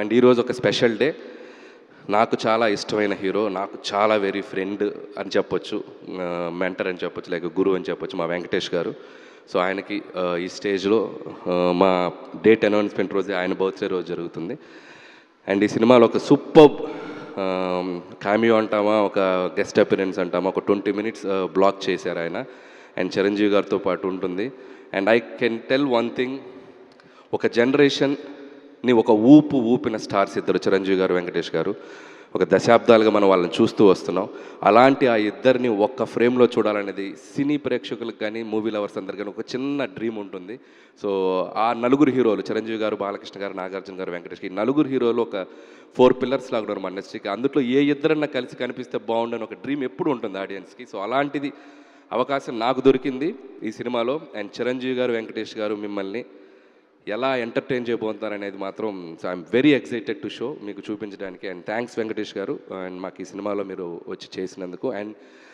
And ఈరోజు ఒక special day. నాకు చాలా ఇష్టమైన హీరో, నాకు చాలా వెరీ ఫ్రెండ్ అని చెప్పొచ్చు, మెంటర్ అని చెప్పొచ్చు, లైక్ గురువు అని చెప్పొచ్చు, మా వెంకటేష్ గారు. సో ఆయనకి ఈ స్టేజ్లో మా డేట్ అనౌన్స్మెంట్ రోజే ఆయన బర్త్డే రోజు జరుగుతుంది. అండ్ ఈ సినిమాలో ఒక సూపర్ కామియో అంటామా, ఒక గెస్ట్ అపిరెన్స్ అంటామా, ఒక 20 minutes బ్లాక్ చేశారు ఆయన. అండ్ చిరంజీవి గారితో పాటు ఉంటుంది. And I can tell one thing, ఒక జనరేషన్ని ఒక ఊపిన స్టార్స్ ఇద్దరు, చిరంజీవి గారు, వెంకటేష్ గారు. ఒక దశాబ్దాలుగా మనం వాళ్ళని చూస్తూ వస్తున్నాం. అలాంటి ఆ ఇద్దరిని ఒక్క ఫ్రేమ్లో చూడాలనేది సినీ ప్రేక్షకులకు కానీ, మూవీ లవర్స్ అందరికీ కానీ ఒక చిన్న డ్రీమ్ ఉంటుంది. సో ఆ నలుగురు హీరోలు, చిరంజీవి గారు, బాలకృష్ణ గారు, నాగార్జున గారు, వెంకటేష్, ఈ నలుగురు హీరోలు ఒక 4 pillars లాగా ఉన్నారు మన ఇండస్ట్రీకి. అందులో ఏ ఇద్దరన్నా కలిసి కనిపిస్తే బాగుండని ఒక డ్రీమ్ ఎప్పుడు ఉంటుంది ఆడియన్స్కి. సో అలాంటిది అవకాశం నాకు దొరికింది ఈ సినిమాలో. అండ్ చిరంజీవి గారు, వెంకటేష్ గారు మిమ్మల్ని ఎలా ఎంటర్టైన్ చేయబోతున్నారనేది మాత్రం I'm very excited to show మీకు చూపించడానికి. అండ్ థ్యాంక్స్ వెంకటేష్ గారు, అండ్ మాకు ఈ సినిమాలో మీరు వచ్చి చేసినందుకు. అండ్